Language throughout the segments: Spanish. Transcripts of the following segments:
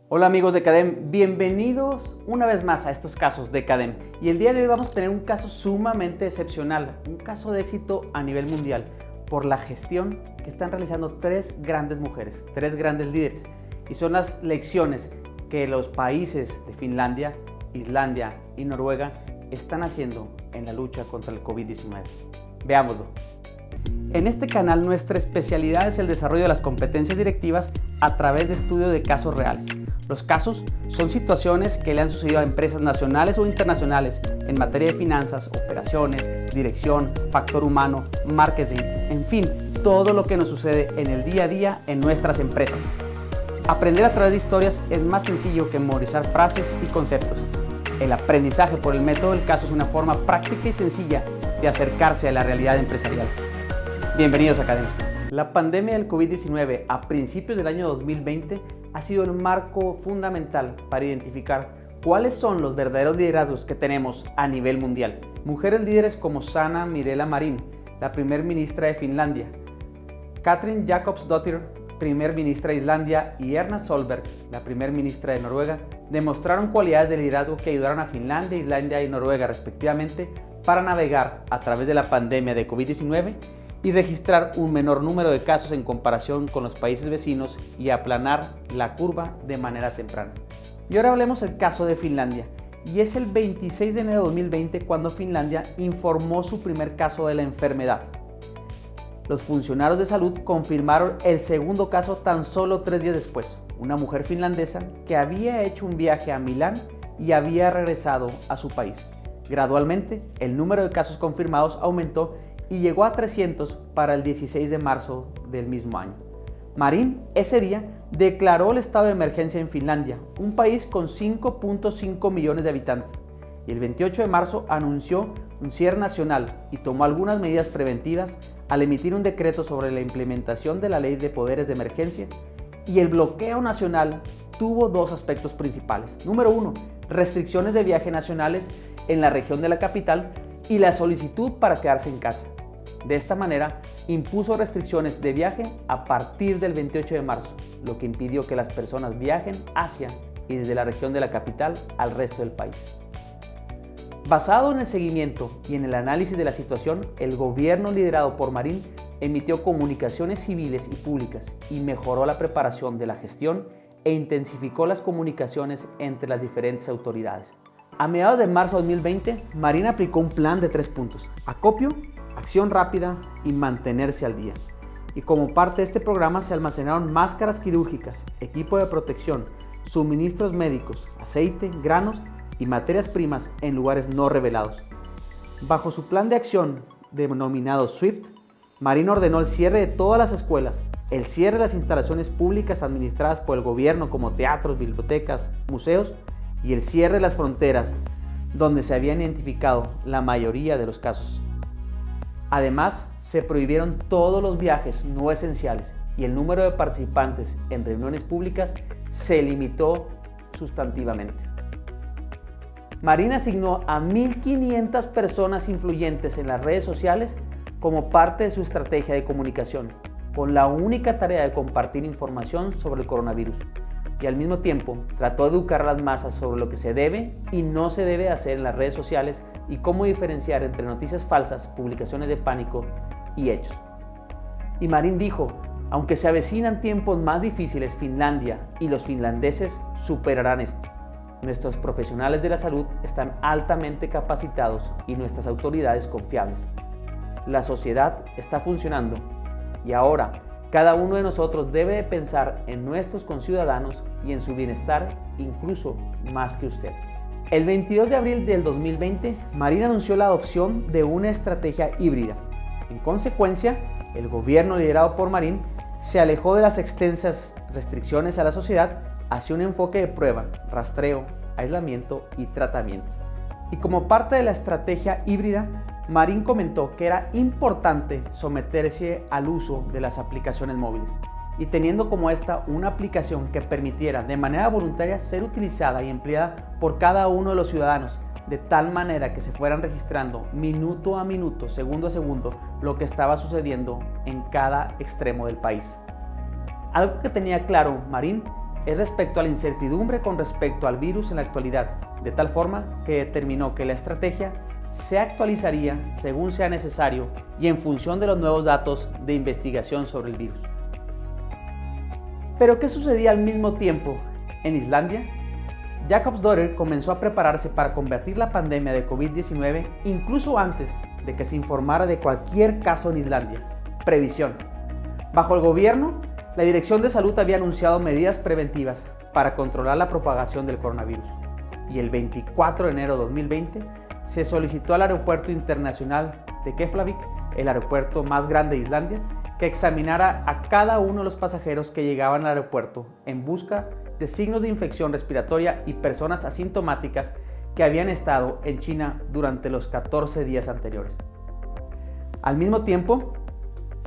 Hola amigos de Cadem, bienvenidos una vez más a estos casos de Cadem. Y el día de hoy vamos a tener un caso sumamente excepcional, un caso de éxito a nivel mundial por la gestión que están realizando tres grandes mujeres, tres grandes líderes. Y son las lecciones que los países de Finlandia, Islandia y Noruega están haciendo en la lucha contra el COVID-19. Veámoslo. En este canal nuestra especialidad es el desarrollo de las competencias directivas a través de estudio de casos reales. Los casos son situaciones que le han sucedido a empresas nacionales o internacionales en materia de finanzas, operaciones, dirección, factor humano, marketing, en fin, todo lo que nos sucede en el día a día en nuestras empresas. Aprender a través de historias es más sencillo que memorizar frases y conceptos. El aprendizaje por el método del caso es una forma práctica y sencilla de acercarse a la realidad empresarial. Bienvenidos a Cadem. La pandemia del COVID-19 a principios del año 2020 ha sido el marco fundamental para identificar cuáles son los verdaderos liderazgos que tenemos a nivel mundial. Mujeres líderes como Sanna Mirella Marin, la primer ministra de Finlandia, Katrin Jakobsdottir, primer ministra de Islandia, y Erna Solberg, la primer ministra de Noruega, demostraron cualidades de liderazgo que ayudaron a Finlandia, Islandia y Noruega respectivamente para navegar a través de la pandemia de COVID-19 y registrar un menor número de casos en comparación con los países vecinos y aplanar la curva de manera temprana. Y ahora hablemos del caso de Finlandia. Y es el 26 de enero de 2020 cuando Finlandia informó su primer caso de la enfermedad. Los funcionarios de salud confirmaron el segundo caso tan solo 3 días después. Una mujer finlandesa que había hecho un viaje a Milán y había regresado a su país. Gradualmente, el número de casos confirmados aumentó y llegó a 300 para el 16 de marzo del mismo año. Marin ese día declaró el estado de emergencia en Finlandia, un país con 5.5 millones de habitantes, y el 28 de marzo anunció un cierre nacional y tomó algunas medidas preventivas al emitir un decreto sobre la implementación de la Ley de Poderes de Emergencia, y el bloqueo nacional tuvo dos aspectos principales. Número 1, restricciones de viaje nacionales en la región de la capital y la solicitud para quedarse en casa. De esta manera, impuso restricciones de viaje a partir del 28 de marzo, lo que impidió que las personas viajen hacia y desde la región de la capital al resto del país. Basado en el seguimiento y en el análisis de la situación, el gobierno liderado por Marin emitió comunicaciones civiles y públicas y mejoró la preparación de la gestión e intensificó las comunicaciones entre las diferentes autoridades. A mediados de marzo de 2020, Marin aplicó un plan de 3 puntos: acopio, acción rápida y mantenerse al día. Y como parte de este programa se almacenaron máscaras quirúrgicas, equipo de protección, suministros médicos, aceite, granos y materias primas en lugares no revelados. Bajo su plan de acción denominado SWIFT, Marin ordenó el cierre de todas las escuelas, el cierre de las instalaciones públicas administradas por el gobierno como teatros, bibliotecas, museos, y el cierre de las fronteras, donde se habían identificado la mayoría de los casos. Además, se prohibieron todos los viajes no esenciales y el número de participantes en reuniones públicas se limitó sustantivamente. Marin asignó a 1.500 personas influyentes en las redes sociales como parte de su estrategia de comunicación, con la única tarea de compartir información sobre el coronavirus. Y al mismo tiempo trató de educar a las masas sobre lo que se debe y no se debe hacer en las redes sociales y cómo diferenciar entre noticias falsas, publicaciones de pánico y hechos. Y Marin dijo: aunque se avecinan tiempos más difíciles, Finlandia y los finlandeses superarán esto. Nuestros profesionales de la salud están altamente capacitados y nuestras autoridades confiables. La sociedad está funcionando y ahora cada uno de nosotros debe pensar en nuestros conciudadanos y en su bienestar, incluso más que usted. El 22 de abril del 2020, Marin anunció la adopción de una estrategia híbrida. En consecuencia, el gobierno liderado por Marin se alejó de las extensas restricciones a la sociedad hacia un enfoque de prueba, rastreo, aislamiento y tratamiento. Y como parte de la estrategia híbrida, Marin comentó que era importante someterse al uso de las aplicaciones móviles y teniendo como esta una aplicación que permitiera de manera voluntaria ser utilizada y empleada por cada uno de los ciudadanos, de tal manera que se fueran registrando minuto a minuto, segundo a segundo, lo que estaba sucediendo en cada extremo del país. Algo que tenía claro Marin es respecto a la incertidumbre con respecto al virus en la actualidad, de tal forma que determinó que la estrategia se actualizaría según sea necesario y en función de los nuevos datos de investigación sobre el virus. ¿Pero qué sucedía al mismo tiempo en Islandia? Jakobsdóttir comenzó a prepararse para combatir la pandemia de COVID-19 incluso antes de que se informara de cualquier caso en Islandia. Previsión. Bajo el gobierno, la Dirección de Salud había anunciado medidas preventivas para controlar la propagación del coronavirus. Y el 24 de enero de 2020 se solicitó al Aeropuerto Internacional de Keflavik, el aeropuerto más grande de Islandia, que examinara a cada uno de los pasajeros que llegaban al aeropuerto en busca de signos de infección respiratoria y personas asintomáticas que habían estado en China durante los 14 días anteriores. Al mismo tiempo,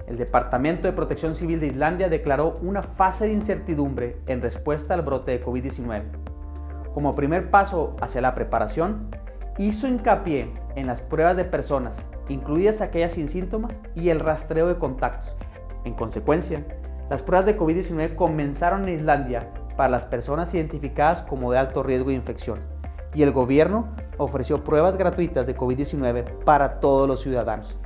el Departamento de Protección Civil de Islandia declaró una fase de incertidumbre en respuesta al brote de COVID-19. Como primer paso hacia la preparación, hizo hincapié en las pruebas de personas, incluidas aquellas sin síntomas, y el rastreo de contactos. En consecuencia, las pruebas de COVID-19 comenzaron en Islandia para las personas identificadas como de alto riesgo de infección, y el gobierno ofreció pruebas gratuitas de COVID-19 para todos los ciudadanos.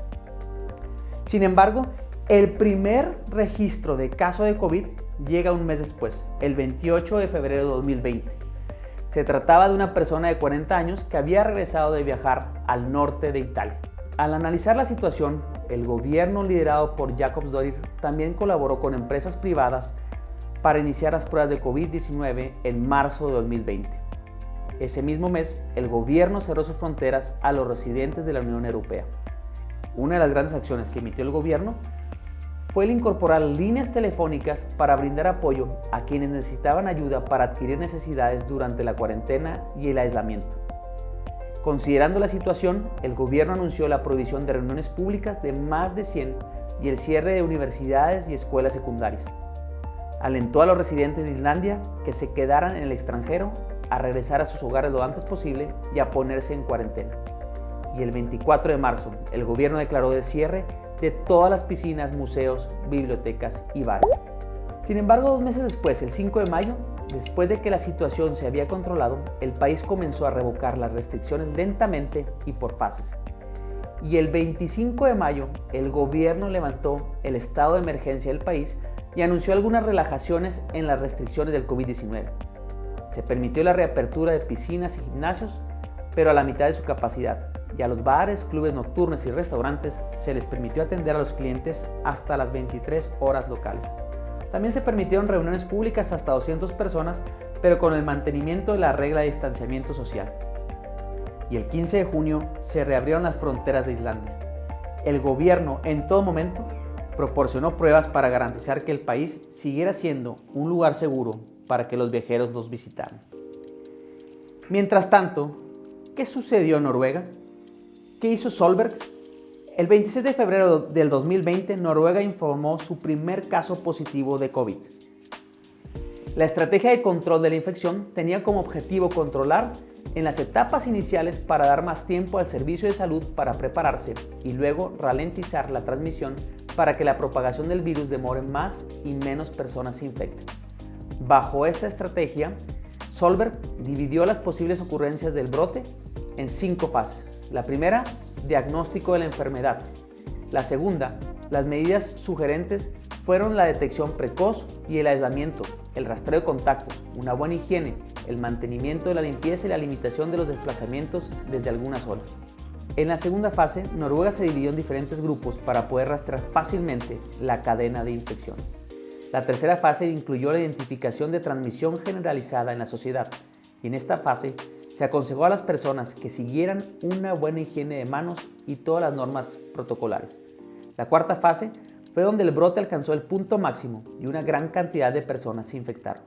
Sin embargo, el primer registro de caso de COVID llega un mes después, el 28 de febrero de 2020. Se trataba de una persona de 40 años que había regresado de viajar al norte de Italia. Al analizar la situación, el gobierno liderado por Jakobsdóttir también colaboró con empresas privadas para iniciar las pruebas de COVID-19 en marzo de 2020. Ese mismo mes, el gobierno cerró sus fronteras a los residentes de la Unión Europea. Una de las grandes acciones que emitió el gobierno fue el incorporar líneas telefónicas para brindar apoyo a quienes necesitaban ayuda para adquirir necesidades durante la cuarentena y el aislamiento. Considerando la situación, el gobierno anunció la prohibición de reuniones públicas de más de 100 y el cierre de universidades y escuelas secundarias. Alentó a los residentes de Islandia que se quedaran en el extranjero a regresar a sus hogares lo antes posible y a ponerse en cuarentena. Y el 24 de marzo, el gobierno declaró el cierre de todas las piscinas, museos, bibliotecas y bares. Sin embargo, 2 meses después, el 5 de mayo, después de que la situación se había controlado, el país comenzó a revocar las restricciones lentamente y por fases. Y el 25 de mayo, el gobierno levantó el estado de emergencia del país y anunció algunas relajaciones en las restricciones del COVID-19. Se permitió la reapertura de piscinas y gimnasios, pero a la mitad de su capacidad, y a los bares, clubes nocturnos y restaurantes se les permitió atender a los clientes hasta las 23 horas locales. También se permitieron reuniones públicas hasta 200 personas, pero con el mantenimiento de la regla de distanciamiento social. Y el 15 de junio se reabrieron las fronteras de Islandia. El gobierno, en todo momento, proporcionó pruebas para garantizar que el país siguiera siendo un lugar seguro para que los viajeros los visitaran. Mientras tanto, ¿qué sucedió en Noruega? ¿Qué hizo Solberg? El 26 de febrero del 2020, Noruega informó su primer caso positivo de COVID. La estrategia de control de la infección tenía como objetivo controlar en las etapas iniciales para dar más tiempo al servicio de salud para prepararse y luego ralentizar la transmisión para que la propagación del virus demore más y menos personas se infecten. Bajo esta estrategia, Solberg dividió las posibles ocurrencias del brote en 5 fases. La primera, diagnóstico de la enfermedad. La segunda, las medidas sugerentes fueron la detección precoz y el aislamiento, el rastreo de contactos, una buena higiene, el mantenimiento de la limpieza y la limitación de los desplazamientos desde algunas horas. En la segunda fase, Noruega se dividió en diferentes grupos para poder rastrear fácilmente la cadena de infección. La tercera fase incluyó la identificación de transmisión generalizada en la sociedad, y en esta fase se aconsejó a las personas que siguieran una buena higiene de manos y todas las normas protocolares. La cuarta fase fue donde el brote alcanzó el punto máximo y una gran cantidad de personas se infectaron.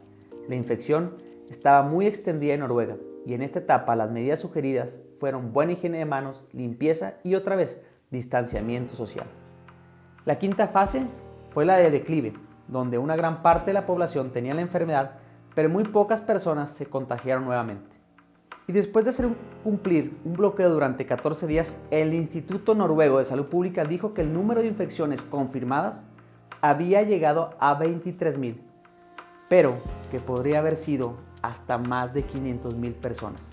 La infección estaba muy extendida en Noruega y en esta etapa las medidas sugeridas fueron buena higiene de manos, limpieza y otra vez distanciamiento social. La quinta fase fue la de declive, donde una gran parte de la población tenía la enfermedad, pero muy pocas personas se contagiaron nuevamente. Y después de hacer cumplir un bloqueo durante 14 días, el Instituto Noruego de Salud Pública dijo que el número de infecciones confirmadas había llegado a 23,000. pero que podría haber sido hasta más de 500,000 personas.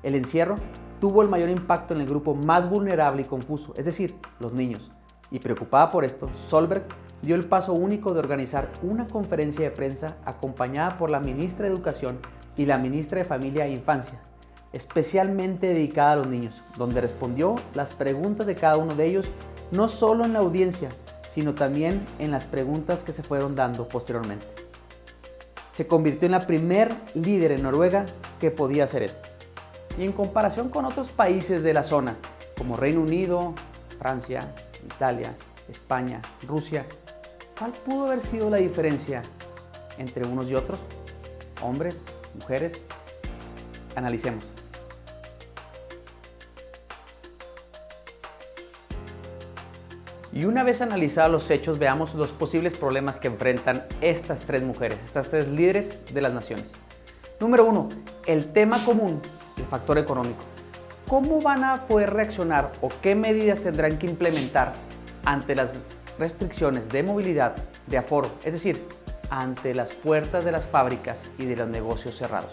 El encierro tuvo el mayor impacto en el grupo más vulnerable y confuso, es decir, los niños. Y preocupada por esto, Solberg dio el paso único de organizar una conferencia de prensa acompañada por la ministra de Educación y la ministra de Familia e Infancia, especialmente dedicada a los niños, donde respondió las preguntas de cada uno de ellos, no solo en la audiencia, sino también en las preguntas que se fueron dando posteriormente. Se convirtió en la primer líder en Noruega que podía hacer esto. Y en comparación con otros países de la zona, como Reino Unido, Francia, Italia, España, Rusia, ¿cuál pudo haber sido la diferencia entre unos y otros? Hombres, mujeres, analicemos. Y una vez analizados los hechos, veamos los posibles problemas que enfrentan estas tres mujeres, estas tres líderes de las naciones. Número 1, el tema común, el factor económico. ¿Cómo van a poder reaccionar o qué medidas tendrán que implementar ante las restricciones de movilidad, de aforo, es decir, ante las puertas de las fábricas y de los negocios cerrados?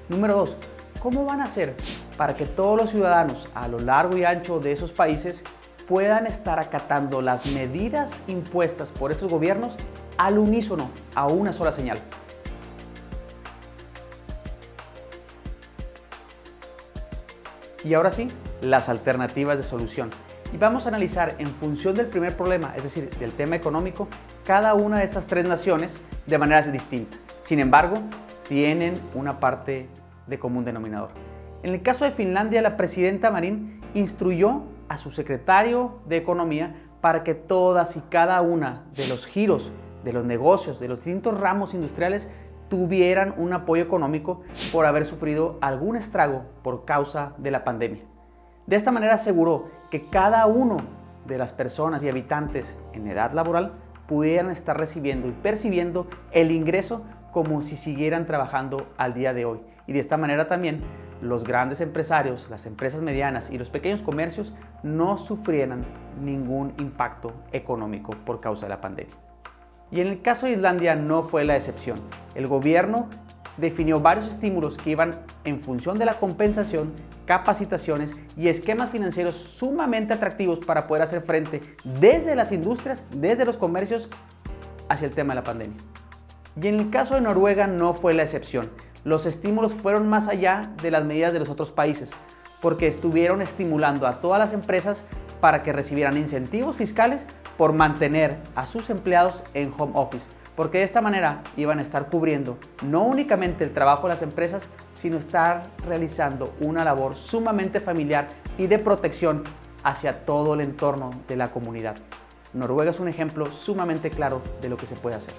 Número 2, ¿cómo van a hacer para que todos los ciudadanos a lo largo y ancho de esos países puedan estar acatando las medidas impuestas por esos gobiernos al unísono, a una sola señal? Y ahora sí, las alternativas de solución. Y vamos a analizar en función del primer problema, es decir, del tema económico, cada una de estas tres naciones de manera distinta. Sin embargo, tienen una parte de común denominador. En el caso de Finlandia, la presidenta Marin instruyó a su secretario de Economía para que todas y cada una de los giros de los negocios, de los distintos ramos industriales, tuvieran un apoyo económico por haber sufrido algún estrago por causa de la pandemia. De esta manera aseguró que cada uno de las personas y habitantes en edad laboral pudieran estar recibiendo y percibiendo el ingreso como si siguieran trabajando al día de hoy. Y de esta manera también los grandes empresarios, las empresas medianas y los pequeños comercios no sufrieran ningún impacto económico por causa de la pandemia. Y en el caso de Islandia no fue la excepción. El gobierno definió varios estímulos que iban en función de la compensación, capacitaciones y esquemas financieros sumamente atractivos para poder hacer frente desde las industrias, desde los comercios, hacia el tema de la pandemia. Y en el caso de Noruega no fue la excepción. Los estímulos fueron más allá de las medidas de los otros países, porque estuvieron estimulando a todas las empresas para que recibieran incentivos fiscales por mantener a sus empleados en home office, porque de esta manera iban a estar cubriendo no únicamente el trabajo de las empresas, sino estar realizando una labor sumamente familiar y de protección hacia todo el entorno de la comunidad. Noruega es un ejemplo sumamente claro de lo que se puede hacer.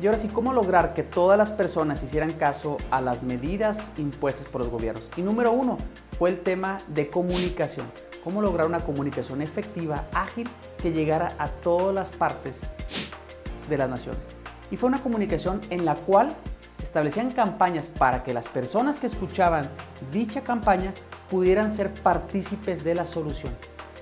Y ahora sí, ¿cómo lograr que todas las personas hicieran caso a las medidas impuestas por los gobiernos? Y número 1 fue el tema de comunicación. ¿Cómo lograr una comunicación efectiva, ágil, que llegara a todas las partes de las naciones? Y fue una comunicación en la cual establecían campañas para que las personas que escuchaban dicha campaña pudieran ser partícipes de la solución,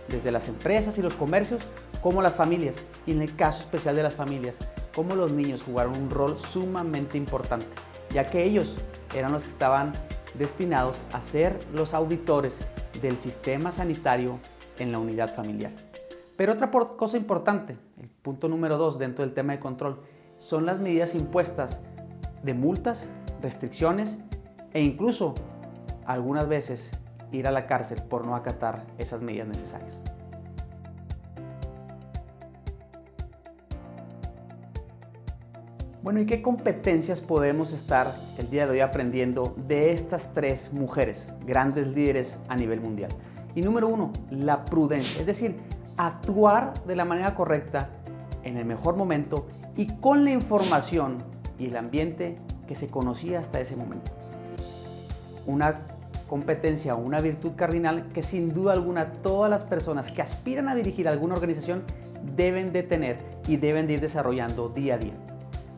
desde las empresas y los comercios, como las familias, y en el caso especial de las familias, como los niños jugaron un rol sumamente importante, ya que ellos eran los que estaban destinados a ser los auditores del sistema sanitario en la unidad familiar. Pero otra cosa importante, el punto número 2 dentro del tema de control, son las medidas impuestas de multas, restricciones e incluso algunas veces ir a la cárcel por no acatar esas medidas necesarias. Bueno, ¿y qué competencias podemos estar el día de hoy aprendiendo de estas tres mujeres, grandes líderes a nivel mundial? Y número 1, la prudencia, es decir, actuar de la manera correcta en el mejor momento y con la información y el ambiente que se conocía hasta ese momento. Una competencia o una virtud cardinal que sin duda alguna todas las personas que aspiran a dirigir alguna organización deben de tener y deben de ir desarrollando día a día.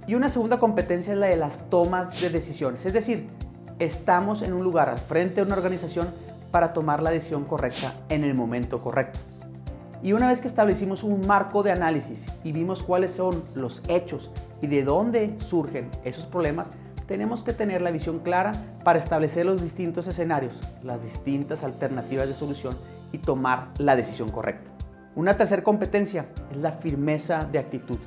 Y una segunda competencia es la de las tomas de decisiones, es decir, estamos en un lugar al frente de una organización para tomar la decisión correcta en el momento correcto. Y una vez que establecimos un marco de análisis y vimos cuáles son los hechos y de dónde surgen esos problemas, tenemos que tener la visión clara para establecer los distintos escenarios, las distintas alternativas de solución y tomar la decisión correcta. Una tercera competencia es la firmeza de actitud.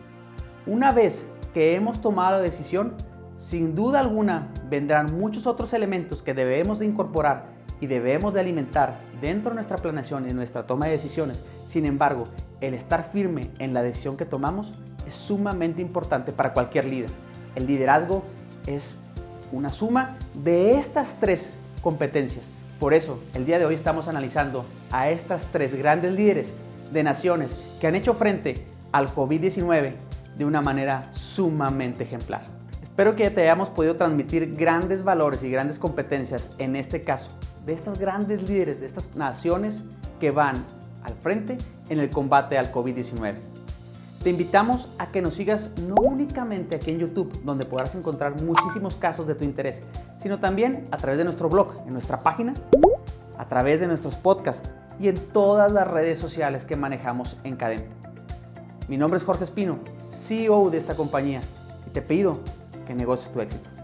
Una vez que hemos tomado la decisión, sin duda alguna vendrán muchos otros elementos que debemos de incorporar y debemos de alimentar dentro de nuestra planeación y nuestra toma de decisiones. Sin embargo, el estar firme en la decisión que tomamos es sumamente importante para cualquier líder. El liderazgo es una suma de estas tres competencias. Por eso, el día de hoy estamos analizando a estas tres grandes líderes de naciones que han hecho frente al COVID-19 de una manera sumamente ejemplar. Espero que te hayamos podido transmitir grandes valores y grandes competencias en este caso, de estas grandes líderes, de estas naciones que van al frente en el combate al COVID-19. Te invitamos a que nos sigas no únicamente aquí en YouTube, donde podrás encontrar muchísimos casos de tu interés, sino también a través de nuestro blog, en nuestra página, a través de nuestros podcasts y en todas las redes sociales que manejamos en Cadem. Mi nombre es Jorge Espino, CEO de esta compañía, y te pido que negocies tu éxito.